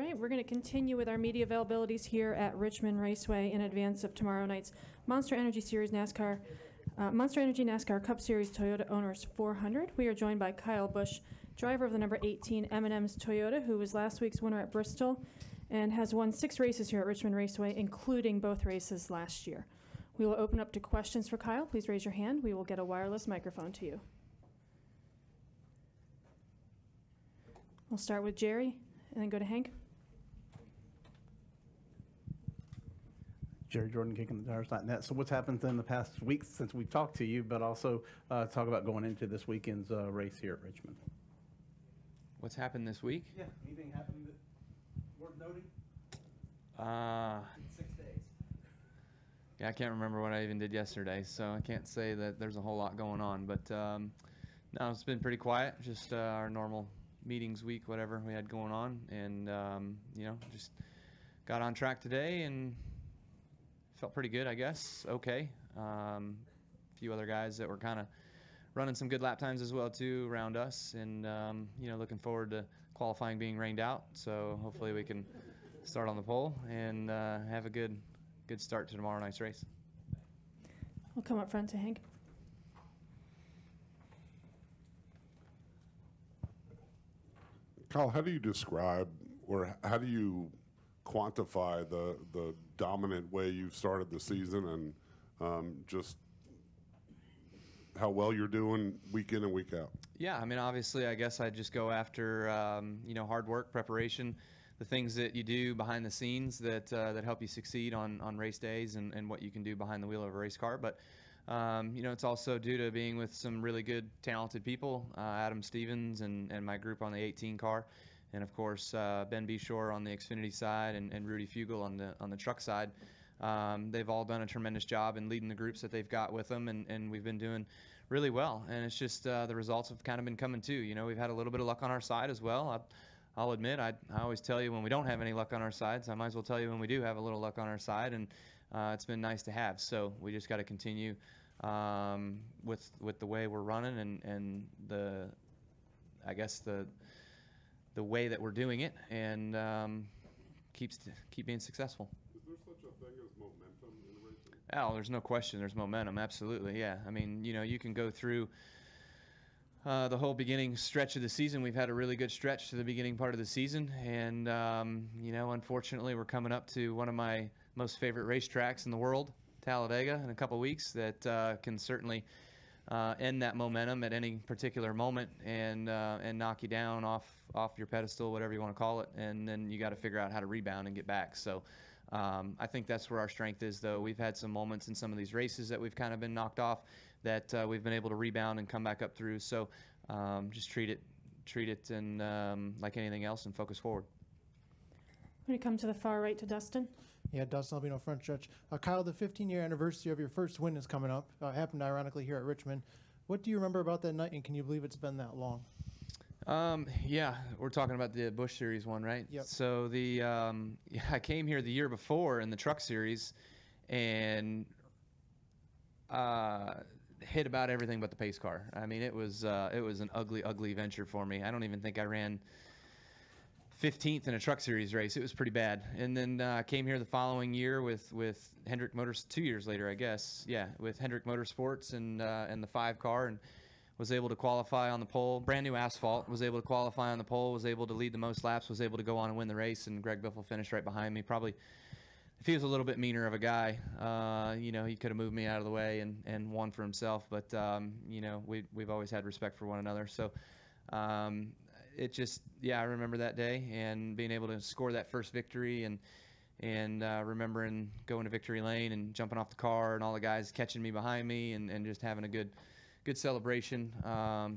right, we're going to continue with our media availabilities here at Richmond Raceway in advance of tomorrow night's Monster Energy Series NASCAR, Monster Energy NASCAR Cup Series Toyota Owners 400. We are joined by Kyle Busch, driver of the number 18 M&M's Toyota, who was last week's winner at Bristol and has won 6 races here at Richmond Raceway, including both races last year. We will open up to questions for Kyle. Please raise your hand. We will get a wireless microphone to you. We'll start with Jerry and then go to Hank. Jerry Jordan, KickingTheTires.net. So what's happened in the past week since we've talked to you, but also talk about going into this weekend's race here at Richmond? What's happened this week? Yeah, anything happened that worth noting? In 6 days. Yeah, I can't remember what I even did yesterday, so I can't say that there's a whole lot going on. But no, it's been pretty quiet. Just our normal meetings week, whatever we had going on, and just got on track today and felt pretty good, I guess. Okay, a few other guys that were kind of running some good lap times as well too around us, and looking forward to qualifying being rained out. So hopefully we can start on the pole and have a good start to tomorrow night's race. We'll come up front to Hank. Kyle, how do you describe or how do you quantify the dominant way you've started the season and just how well you're doing week in and week out? Yeah, I mean, obviously, I guess I'd just go after hard work, preparation, the things that you do behind the scenes that help you succeed on race days, and what you can do behind the wheel of a race car. But it's also due to being with some really good, talented people, Adam Stevens and my group on the 18 car, and of course Ben Beshore on the Xfinity side, and Rudy Fugel on the truck side. They've all done a tremendous job in leading the groups that they've got with them, and we've been doing really well. And it's just the results have kind of been coming too. We've had a little bit of luck on our side as well. I'll admit, I always tell you when we don't have any luck on our side, so I might as well tell you when we do have a little luck on our side, and it's been nice to have. So we just got to continue with the way we're running and the way that we're doing it, and keep being successful. Is there such a thing as momentum in racing? Oh, there's no question. There's momentum. Absolutely, yeah. I mean, you can go through the whole beginning stretch of the season. We've had a really good stretch to the beginning part of the season, and unfortunately, we're coming up to one of my most favorite racetracks in the world, Talladega, in a couple weeks. That can certainly end that momentum at any particular moment, and knock you down off your pedestal, whatever you want to call it, and then you got to figure out how to rebound and get back. So I think that's where our strength is, though. We've had some moments in some of these races that we've kind of been knocked off that we've been able to rebound and come back up through. So just treat it and like anything else, and focus forward. When you come to the far right to Dustin. Yeah, Dustin Albino, front stretch. Kyle, the 15-year anniversary of your first win is coming up. Happened ironically here at Richmond. What do you remember about that night, and can you believe it's been that long? Yeah, we're talking about the Busch Series one, right? Yep. So I came here the year before in the Truck Series, and hit about everything but the pace car. I mean, it was an ugly venture for me. I don't even think I ran 15th in a Truck Series race. It was pretty bad. And then I came here the following year with Hendrick Motors, 2 years later, I guess. Yeah, with Hendrick Motorsports and the 5 car, and was able to qualify on the pole. Brand new asphalt. Was able to qualify on the pole. Was able to lead the most laps. Was able to go on and win the race. And Greg Biffle finished right behind me. Probably, if he was a little bit meaner of a guy, he could have moved me out of the way and won for himself. But we've always had respect for one another. So. I remember that day and being able to score that first victory, and remembering going to victory lane and jumping off the car and all the guys catching me behind me, and just having a good celebration.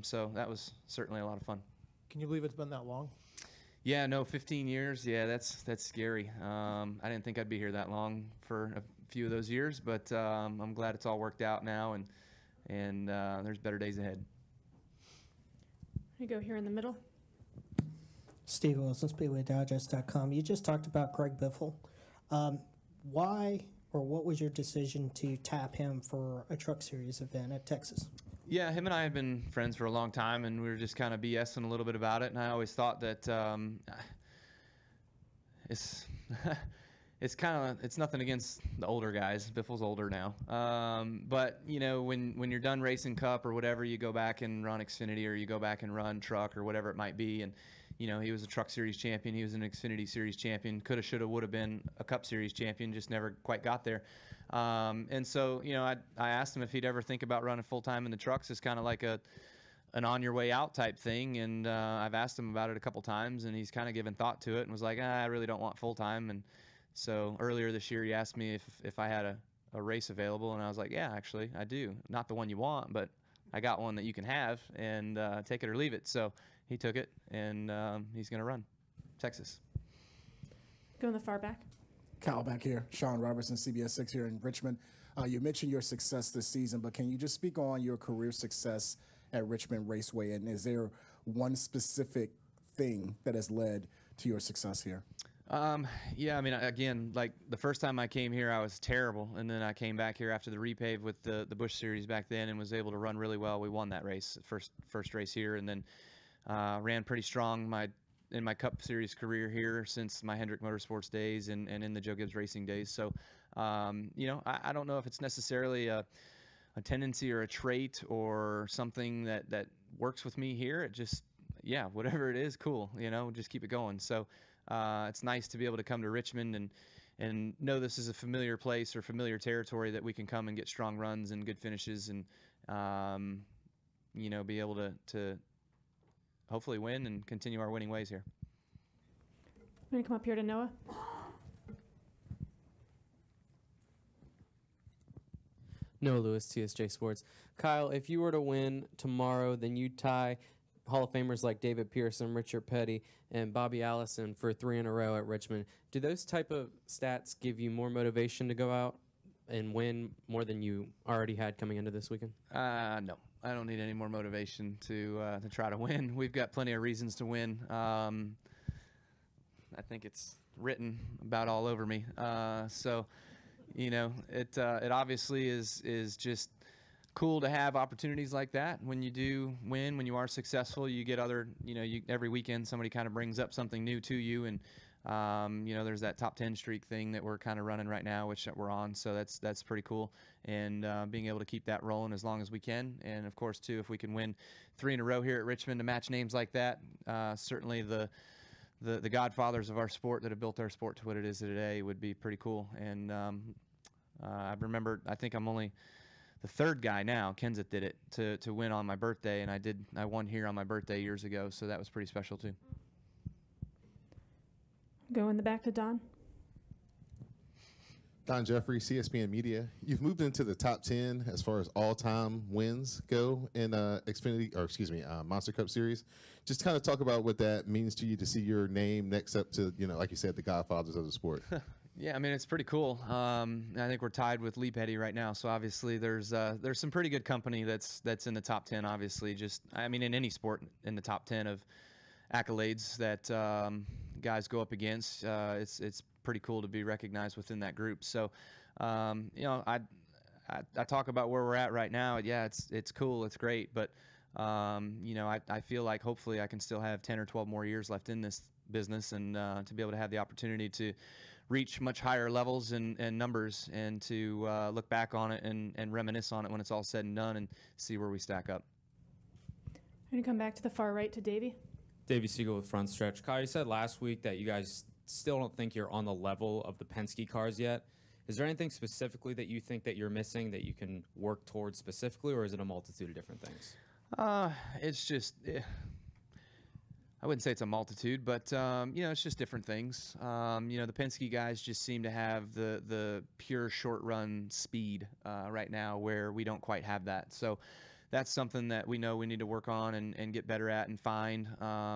So that was certainly a lot of fun. Can you believe it's been that long? Yeah, no, 15 years. Yeah, that's scary. I didn't think I'd be here that long for a few of those years, but I'm glad it's all worked out now, and there's better days ahead. You go here in the middle. Steve Wilson, SpeedwayDigest.com. You just talked about Greg Biffle. Why or what was your decision to tap him for a Truck Series event at Texas? Yeah, him and I had been friends for a long time, and we were just kind of BSing a little bit about it. And I always thought that it's it's nothing against the older guys. Biffle's older now, but you know, when you're done racing Cup or whatever, you go back and run Xfinity, or you go back and run truck or whatever it might be. And you know, he was a Truck Series champion, he was an Xfinity Series champion, coulda, shoulda, woulda been a Cup Series champion, just never quite got there. And so, you know, I asked him if he'd ever think about running full time in the trucks as kind of like an on your way out type thing. And I've asked him about it a couple times, and he's kind of given thought to it and was like, I really don't want full time. And so earlier this year, he asked me if I had a race available, and I was like, yeah, actually, I do. Not the one you want, but I got one that you can have, and take it or leave it. So he took it, and he's going to run Texas. Go in the far back. Kyle back here. Sean Robertson, CBS 6 here in Richmond. You mentioned your success this season, but can you just speak on your career success at Richmond Raceway, and is there one specific thing that has led to your success here? Yeah, I mean, again, like the first time I came here, I was terrible, and then I came back here after the repave with the Busch Series back then and was able to run really well. We won that race, first race here, and then ran pretty strong in my Cup Series career here since my Hendrick Motorsports days and in the Joe Gibbs Racing days. So, you know, I don't know if it's necessarily a tendency or a trait or something that works with me here. It just, yeah, whatever it is, cool, you know, just keep it going. So it's nice to be able to come to Richmond and know this is a familiar place or familiar territory that we can come and get strong runs and good finishes and, you know, be able to hopefully win and continue our winning ways here. I'm going to come up here to Noah. Noah Lewis, TSJ Sports. Kyle, if you were to win tomorrow, then you'd tie Hall of Famers like David Pearson, Richard Petty, and Bobby Allison for 3 in a row at Richmond. Do those type of stats give you more motivation to go out and win more than you already had coming into this weekend? No, I don't need any more motivation to try to win. We've got plenty of reasons to win. I think it's written about all over me. So, you know, it obviously is just cool to have opportunities like that. When you do win, when you are successful, you get other, you know, every weekend somebody kind of brings up something new to you, and you know, there's that top 10 streak thing that we're kind of running right now, which we're on, so that's pretty cool. And being able to keep that rolling as long as we can, and of course too, if we can win 3 in a row here at Richmond to match names like that, certainly the godfathers of our sport that have built our sport to what it is today would be pretty cool. And I remember, I think I'm only the 3rd guy now. Kenseth did it to win on my birthday, and I won here on my birthday years ago, so that was pretty special too. Go in the back to Don. Don Jeffrey, CSPN Media. You've moved into the top 10 as far as all-time wins go in Monster Cup Series. Just kind of talk about what that means to you to see your name next up to, you know, like you said, the godfathers of the sport. Yeah, I mean, it's pretty cool. I think we're tied with Lee Petty right now, so obviously there's some pretty good company that's in the top 10. Obviously, just I mean, in any sport, in the top 10 of accolades that guys go up against, it's pretty cool to be recognized within that group. So, you know, I talk about where we're at right now. Yeah, it's cool, it's great, but you know, I feel like hopefully I can still have 10 or 12 more years left in this business, and to be able to have the opportunity to reach much higher levels and numbers, and to look back on it and reminisce on it when it's all said and done, and see where we stack up. I'm going to come back to the far right to Davey. Davey Siegel with Front Stretch. Kyle, you said last week that you guys still don't think you're on the level of the Penske cars yet. Is there anything specifically that you think that you're missing that you can work towards specifically, or is it a multitude of different things? It's just, I wouldn't say it's a multitude, but you know, it's just different things. You know, the Penske guys just seem to have the pure short run speed right now, where we don't quite have that. So that's something that we know we need to work on and get better at and find.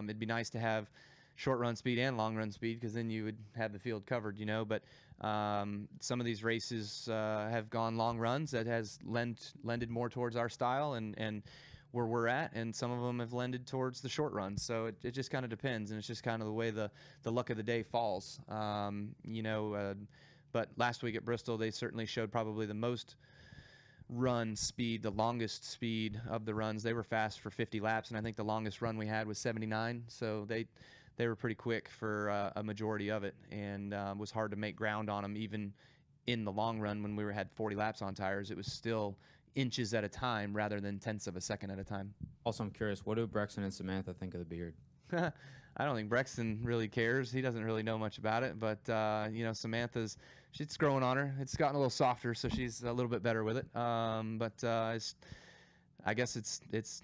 It'd be nice to have short run speed and long run speed, because then you would have the field covered, you know. But some of these races have gone long runs that has lended more towards our style and where we're at, and some of them have lended towards the short run. So it just kind of depends, and it's just kind of the way the luck of the day falls. You know, but last week at Bristol, they certainly showed probably the most run speed, the longest speed of the runs. They were fast for 50 laps, and I think the longest run we had was 79. So they were pretty quick for a majority of it, and was hard to make ground on them. Even in the long run, when we had 40 laps on tires, it was still inches at a time rather than tenths of a second at a time. Also, I'm curious, what do Brexton and Samantha think of the beard? I don't think Brexton really cares. He doesn't really know much about it, but Samantha's, it's growing on her. It's gotten a little softer, so she's a little bit better with it. I guess it's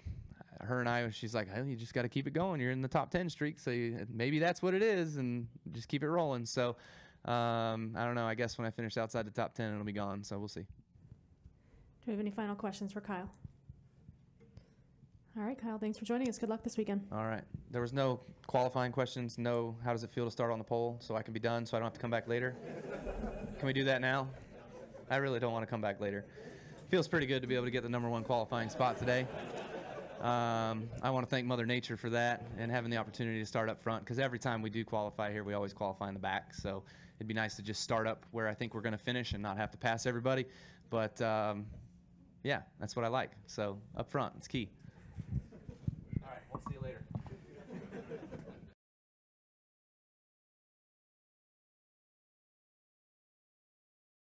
her and I. She's like, oh, you just got to keep it going. You're in the top 10 streak, so maybe that's what it is, and just keep it rolling. So I don't know. I guess when I finish outside the top 10, it'll be gone. So we'll see. Do we have any final questions for Kyle? All right, Kyle, thanks for joining us. Good luck this weekend. All right. There was no qualifying questions, no how does it feel to start on the pole, so I can be done so I don't have to come back later. Can we do that now? I really don't want to come back later. Feels pretty good to be able to get the #1 qualifying spot today. I want to thank Mother Nature for that and having the opportunity to start up front, because every time we do qualify here, we always qualify in the back. So it'd be nice to just start up where I think we're going to finish and not have to pass everybody. But, yeah, that's what I like. So up front, it's key. All right, we'll see you later.